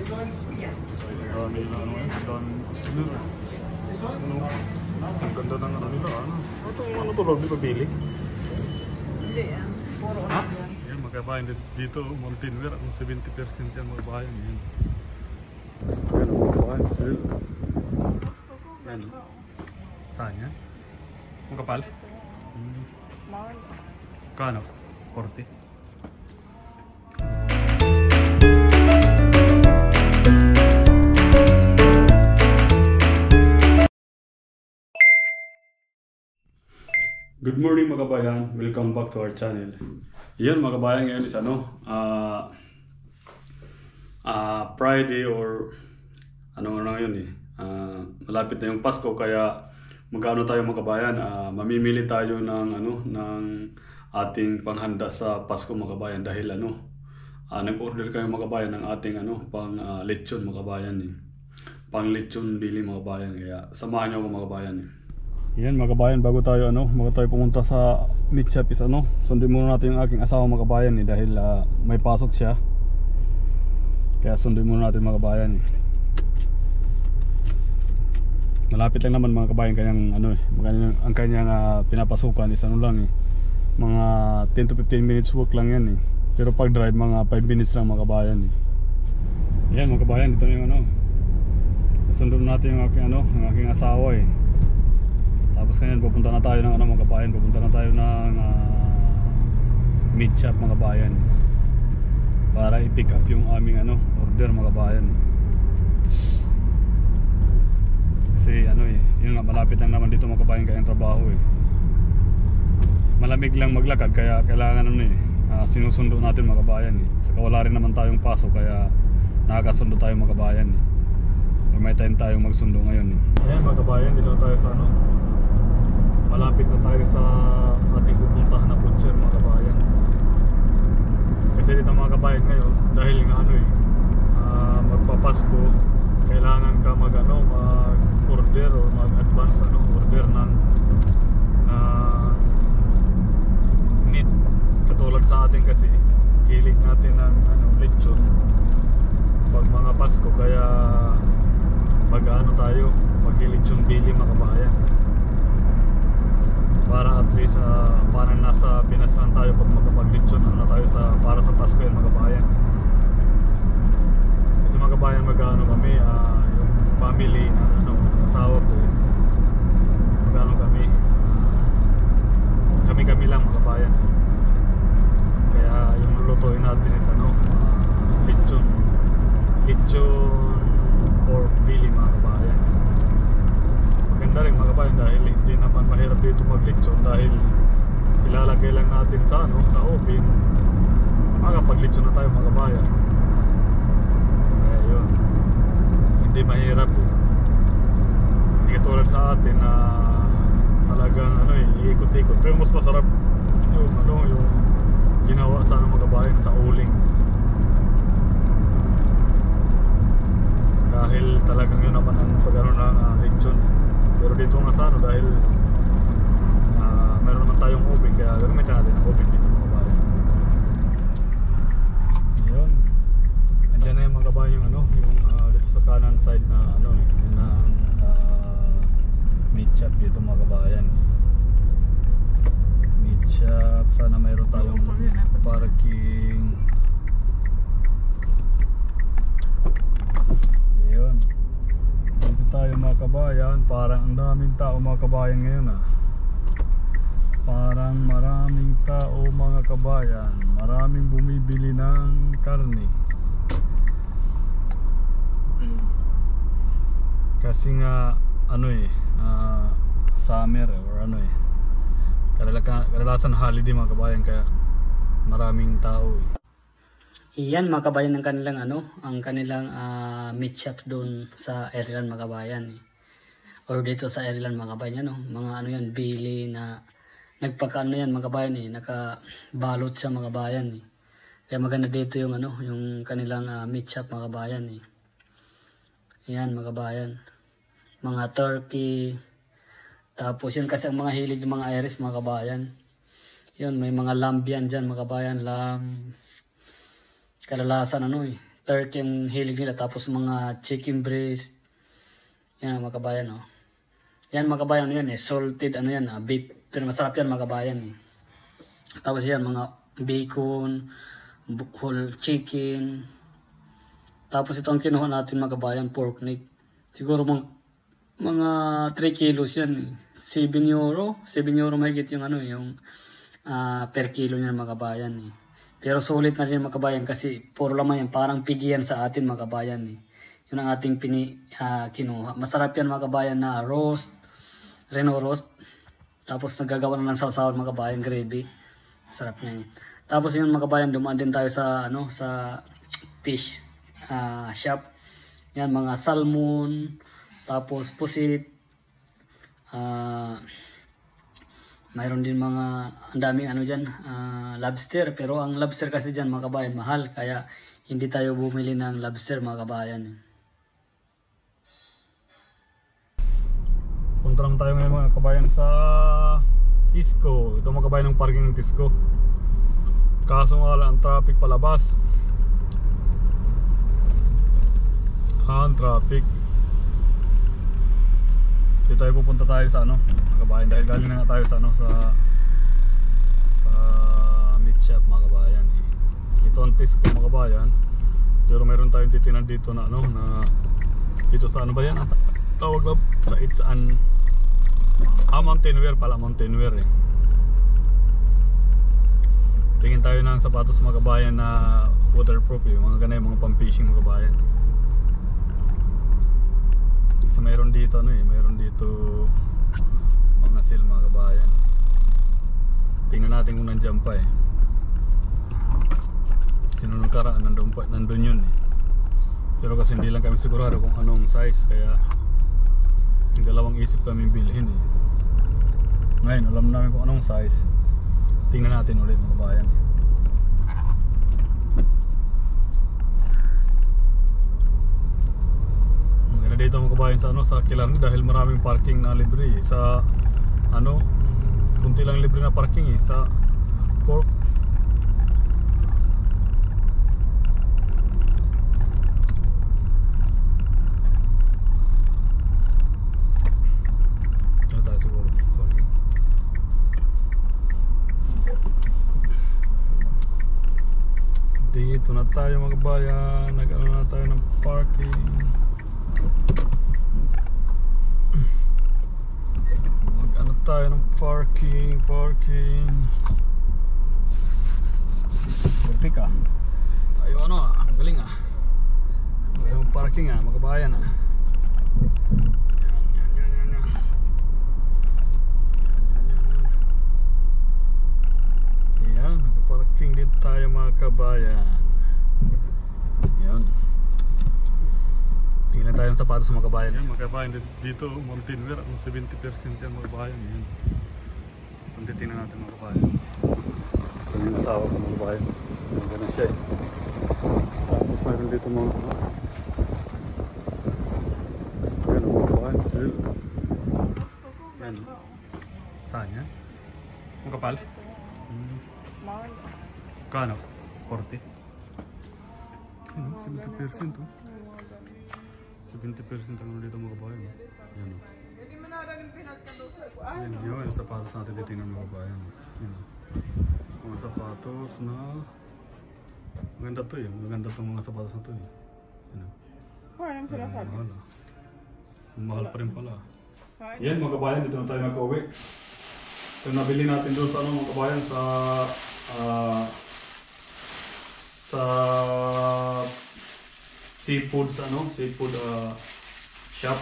Dami na ano eh, dami nila. Ano? Ang ganda ng ano nila, ano? Itong ano to, di ba bili? Hindi yan. Puro Ha? ano yan. Yan, magkabayan dito, mountain wear, ang 70% yan magkabayan. Yan. Yan, magkabayan, sila. Yan. Saan yan? Ang kapal? Mahal. Kano? 40? Good morning mga kabayan, welcome back to our channel. Yan mga kabayan, ngayon is ano, Friday or ano na ngayon eh. Malapit na yung Pasko kaya magano tayo mga kabayan, mamimili tayo ng ano ng ating panghanda sa Pasko mga kabayan dahil ano, nag-order kayo mga kabayan ng ating ano pang lechon mga kabayan eh. Pang lechon bili mga kabayan, kaya samahan niyo ako mga kabayan eh. Yan mga kabayan, bago tayo pumunta sa meat shop is sundin muna natin yung aking asawa mga kabayan eh, dahil may pasok siya. Kaya sundin muna natin mga kabayan eh. Malapit lang naman mga kabayan kanyang ang kanyang pinapasukan is lang eh. Mga 10 to 15 minutes walk lang yan eh. Pero pag drive mga 5 minutes lang mga kabayan eh. Yan mga kabayan, dito na yung sundin natin yung aking asawa eh. Tapos ngayon pupunta na tayo ng mga kabayan, pupunta na tayo ng meat shop mga kabayan para i-pick up yung aming order mga kabayan. Kasi yun nga, malapit lang naman dito mga kabayan kayang trabaho eh. Malamig lang maglakad kaya kailangan sinusundo natin mga kabayan eh. Saka wala rin naman tayong paso kaya nakakasundo tayo mga kabayan eh. So, may time tayong magsundo ngayon eh. Ayan mga kabayan, dito tayo sa malapit na tayo sa ating pupuntahan na butcher mga kabayan. Kasi dito mga kabayan ngayon, dahil nga magpapasko, kailangan ka mag-order o mag-advance order ng meat. Katulad sa atin kasi, hilig natin ng lechon pag mga Pasko, kaya mag-lechon bili mga kabayan. Para at least parang nasa Pinas lang tayo pag magkapag-lechon tayo para sa Pasko yan mga kabayan. Kasi mga kabayan kami, yung family na asawa ko is kami lang mga kabayan. Kaya yung lulutuin natin is lechon pork belly mga kabayan. Maganda rin mga kabayan dahil hindi naman mahirap dito mag-lechon dahil ilalagay lang natin sa oven. Makakapag-lechon na tayo mga kabayan. Kaya yun, hindi mahirap eh. Hindi katulad sa atin na talagang iikot-ikot. Pero mas masarap yung ginawa sa mga kabayan sa uling. Dahil talagang yun naman ang pag-ano ng lechon. Pero dito nga sa dahil meron naman tayong oven kaya gamitin natin ang oven dito mga kabayan. Ayun. Andiyan na yung mga kabayan yung dito sa kanan side na meat shop dito mga kabayan. Meat shop, sana mayroon tayong parking. Ayun. Dito tayo mga kabayan, parang ang daming tao mga kabayan ngayon Parang maraming tao mga kabayan, maraming bumibili ng karne. Kasi nga summer or kadalasan holiday mga kabayan kaya maraming tao eh. Iyan mga kabayan ng kanilang ang kanilang meat shop doon sa Ireland mga kabayan eh. Or dito sa Ireland mga kabayan mga yan bili na nagpakaano yan mga kabayan eh, nakabalot sa mga kabayan eh. Kaya maganda dito yung yung kanilang meat shop mga kabayan eh. Iyan mga kabayan, mga turkey. Tapos yun kasi ang mga hilig ng mga Irish mga kabayan. Yun may mga lamb yan dyan mga kabayan, lamb. Kadalasan turkey ang hilig nila. Tapos mga chicken breast. Yan mga kabayan, oh. Yan mga kabayan, ano yan eh, salted, ano yan, beef. Pero masarap yan mga kabayan eh. Tapos yan, mga bacon, whole chicken. Tapos ito ang kinuha natin mga kabayan, pork neck. Siguro mga 3 kilos yan eh. 7 euro. 7 euro mahigit yung ano, yung per kilo niya mga kabayan eh. Pero sulit na rin mga kabayan kasi puro laman yan. Parang pigi yan sa atin mga kabayan eh. Yun ang ating kinuha. Masarap yan mga kabayan na roast, reno roast. Tapos nagagawa na ng sausawan mga kabayan, gravy. Sarap niya yun. Tapos yun mga kabayan, dumaan din tayo sa sa fish shop. Yan mga salmon, tapos pusit. Mayroon din mga ang daming ano diyan, lobster, pero ang lobster kasi diyan mga kabayan mahal kaya hindi tayo bumili ng lobster mga kabayan. Punta naman tayo ngayon mga kabayan sa Tisco. Ito mga kabayan ng parking ng Tisco. Kaso nga lang ang traffic palabas. Ang traffic. Dito tayo pupunta tayo sa ano mga kabayan dahil galing na nga tayo sa ano sa meat shop mga kabayan. Ito ang Tisco mga kabayan. Pero meron tayong titinan dito na ano na dito sa ano ba yan? Tawag na sa it's an mountain wear pala, mountain wear eh. Tingin tayo ng sapatos mga kabayan na waterproof eh, mga ganay, mga pang fishing mga kabayan. So mayroon dito ano eh, mayroon dito mga sale mga kabayan. Tingnan natin kung nandiyan pa eh. Sinunod karaan nandun yun eh. Pero kasi hindi lang kami sigurado kung anong size kaya yung dalawang isip kami bilhin eh. Ngayon alam namin kung anong size. Tingnan natin ulit mga kabayan. Maganda dito mga kabayan sa ano sa Killarney dahil maraming parking na libre eh. Sa ano kunti lang libre na parking eh sa Cork. Dito na tayo mga kabayan, nag-ano na tayo ng parking. Mag-ano tayo ng parking. Berti ka? Tayo ano galing tayo parking mga kabayan Yan, nag-parking din tayo mga kabayan. Yan. Tingnan tayo ng sapatos mga kabayan. Yan mga kabayan, dito mountain wear, 70% yan mga kabayan. Yan. Itong titingnan natin mga kabayan. Ito yung asawa ko mga kabayan. Ganun siya eh. Tapos mayroon dito mga yan mga kabayan, sale. Yan. Saan yan? Ang kapal? Mahal. Kano? 40? 70% oh. 70% ang dito mga kabayan. Yan o. Hindi mo na rin pinagkalusa ko. Yan yun, yung sapatos natin titingnan mga kabayan. Yan o. Mga sapatos na maganda to eh. Maganda itong mga sapatos na to eh. Yan o. Parang sinasabi. Mahal ah. Mahal pa rin pala. Fine. Yan mga kabayan, dito na tayo magka-uwi. So nabili natin doon sa ano mga kabayan sa seafood shop.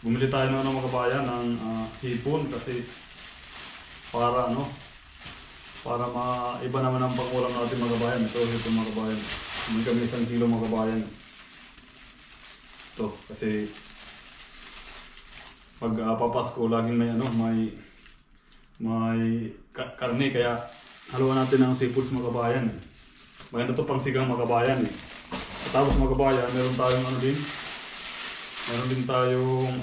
Bumili tayo ng mga kabayan ng hipon kasi para para maiba naman ang pangulam natin mga kabayan. Ito hipon mga kabayan. May kami 1 kilo mga kabayan. Ito kasi pag papasko laging may karne kaya haluan natin ng seafood mga kabayan. Maganda to pang sigang mga kabayan eh. Tapos mga kabayan, meron tayong meron din tayong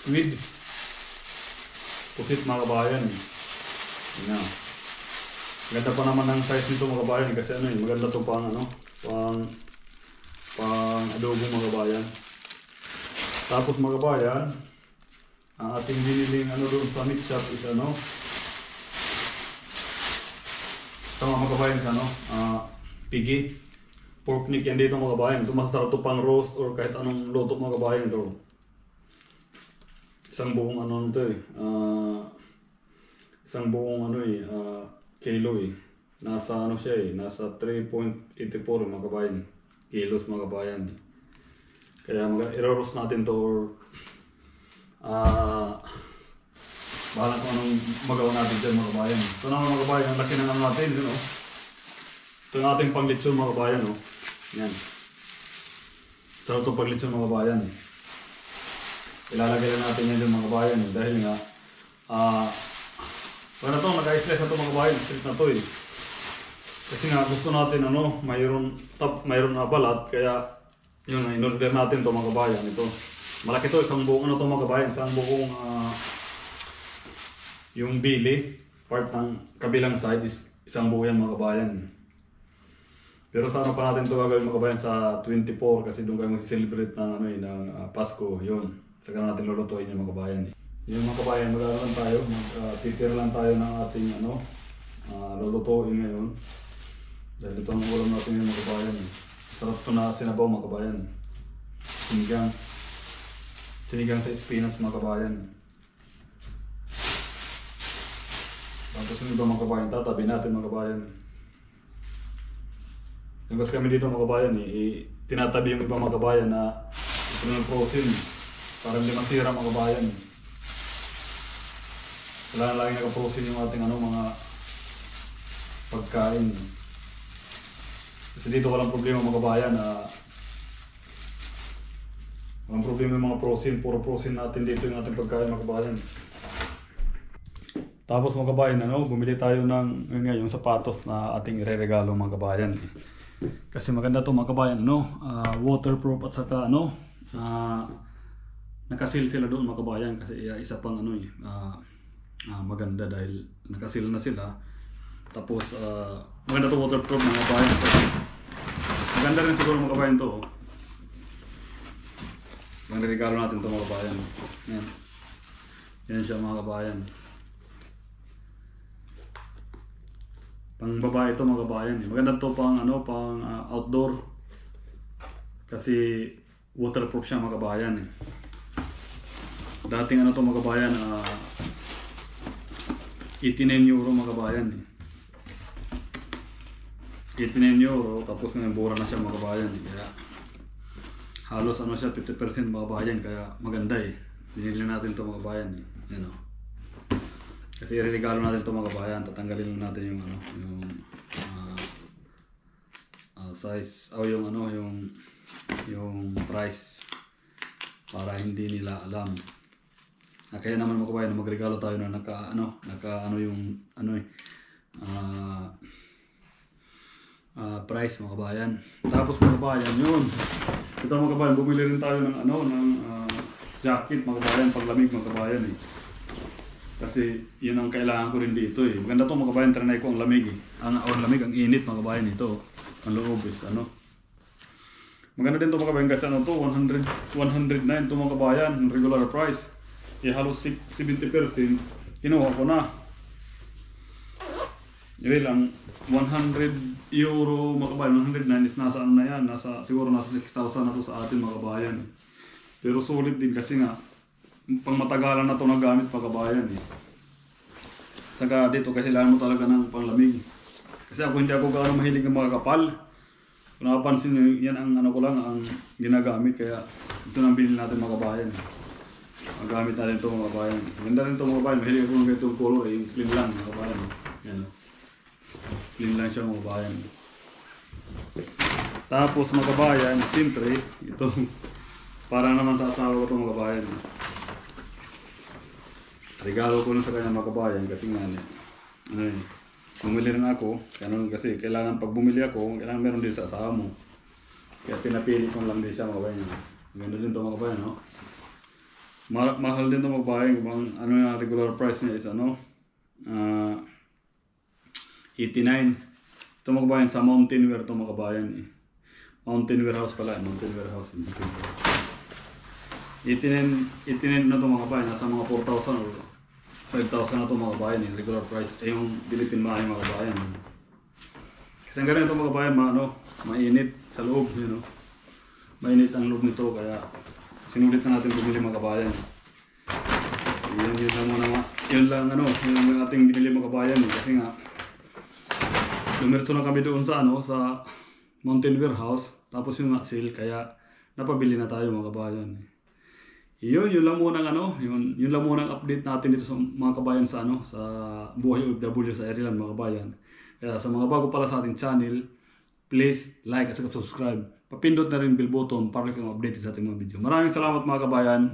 squid. Pusit mga kabayan. Yan. Ganda pa naman ng size nito mga kabayan kasi ano eh, maganda to pang ano, pang adobo mga kabayan. Tapos mga kabayan, ang ating biniling ano doon sa meat shop is ano, tama mga kabayan sa ano, pigi. Pork neck yan dito mga kabayan. Ito masarap to pang roast or kahit anong luto mga kabayan to. Isang buong ano nito eh. Isang buong ano eh, kilo eh. Nasa ano siya eh, nasa 3.84 mga kabayan. Kilos mga kabayan. Kaya i-roast natin to or bahala kung anong magawa natin dyan mga kabayan. Ito na mga kabayan, ang laki na naman natin. Yun, oh. Ito yung ating panglitsyon mga kabayan. Oh. Yan. Sarap itong paglitsyon mga kabayan. Ilalagay lang natin yan yung mga kabayan. Dahil nga, para ito, nag-i-slice na ito mga kabayan. Straight na ito eh. Kasi nga gusto natin ano, mayroon na balat. Kaya yun, in-order natin ito mga kabayan. Ito. Malaki ito, isang buong ano ito mga kabayan. Isang buong yung bili. Part ng kabilang side is isang buo yan mga kabayan. Pero sa ano pa natin ito gagawin mga kabayan sa 24 kasi doon kayo mag-celebrate ng, ano, ng Pasko, yun. Saka natin lulutuin yung mga kabayan. Yung mga kabayan, mag-aaral lang tayo, titira lang tayo ng ating ano, lulutuin ngayon. Dahil ito ang ulam natin yung mga kabayan. Sarap ito na sinabaw mga kabayan. Sinigang sa spinach mga kabayan. Tapos yung iba mga kabayan, tatabi natin mga kabayan. Yung kasi kami dito mga kabayan tinatabi yung ibang mga kabayan na ito ng frozen para hindi masira mga kabayan. Wala na lagi naka-frozen yung ating ano, mga pagkain. Kasi dito walang problema mga kabayan walang problema yung mga frozen, puro frozen natin dito yung ating pagkain mga kabayan. Tapos mga kabayan, bumili tayo ng yung sapatos na ating ireregalo mga kabayan. Kasi maganda to mga kabayan, waterproof at saka nakasil sila doon mga kabayan kasi isa pang maganda dahil nakasil na sila. Tapos maganda to waterproof mga kabayan. Maganda rin siguro mga kabayan to. Maganda regalo natin to mga kabayan. Yan. Yan siya mga kabayan. Pang babae ito mga kabayan. Maganda to pang outdoor. Kasi waterproof siya mga kabayan. Dating to mga kabayan, 89 euro mga kabayan. 89 euro tapos ngayon mura na siya mga kabayan. Kaya halos siya 50% mga kabayan, kaya maganda eh. Binili natin to mga kabayan eh. Yan o. Kasi iregalo natin ito mga kabayan, tatanggalin natin yung size o yung price para hindi nila alam. Kaya naman mga kabayan, magregalo tayo na price mga kabayan. Tapos mga kabayan, yun. Ito mga kabayan, bumili rin tayo ng jacket mga kabayan, paglamig mga kabayan eh. Kasi yun ang kailangan ko rin dito eh. Maganda to mga kabayan, trinay ko ang lamig eh. Ang init mga kabayan ito. Ang loob is maganda din to mga kabayan kasi 109 to mga kabayan, regular price. Halos 70%. Kinuha ko na. Yun lang, 100 euro mga kabayan, 109 is nasa na yan. Siguro nasa 6,000 na to sa atin mga kabayan. Pero sulit din kasi nga, pang matagalan na ito na gamit mga kabayan eh. Saka dito kasi kailangan mo talaga ng panglamig. Kasi hindi ako gaano mahilig ng mga kapal. Kung napapansin nyo, yan ang ko lang ang ginagamit. Kaya ito nang binili natin mga kabayan. Magamit natin ito mga kabayan. Ganda rin ito mga kabayan. Mahilig ako ng ganitong color eh. Yung clean lang mga kabayan. Yan o. Clean lang siya mga kabayan. Tapos mga kabayan, siyempre, ito para naman sa asawa ko ito mga kabayan. Regalo ko lang sa kanya mga kabayan kasi nga bumili rin ako. Kasi kailangan pag bumili ako, kailangan meron din sa asawa mo. Kaya pinapili ko lang din siya mga kabayan. Ganda din ito mga kabayan, no? Mahal din ito mga kabayan. Yung regular price niya is 89. Ito mga kabayan, sa Mountain Wear ito mga kabayan eh. Mountain Warehouse pala, Mountain Warehouse. 89 na ito mga kabayan, nasa mga 4,000 or 5,000 na ito mga kabayan eh. Regular price, eh yung Philippine Mahay mga kabayan. Kasi ang ganito mga kabayan, mainit sa loob, you know. Mainit ang loob nito, kaya sinulit na natin bumili mga kabayan. Yun lang muna, yun lang ating binili mga kabayan eh. Kasi nga, lumirso na kami doon sa sa Mountain Warehouse, tapos yung nga sale, kaya napabili na tayo mga kabayan. Yun lang muna yun lang muna ang update natin dito sa mga kabayan sa sa buhay OFW sa Ireland mga kabayan. Kaya sa mga bago pala sa ating channel, please like at subscribe. Papindot na rin bell button para kang update sa ating mga video. Maraming salamat mga kabayan.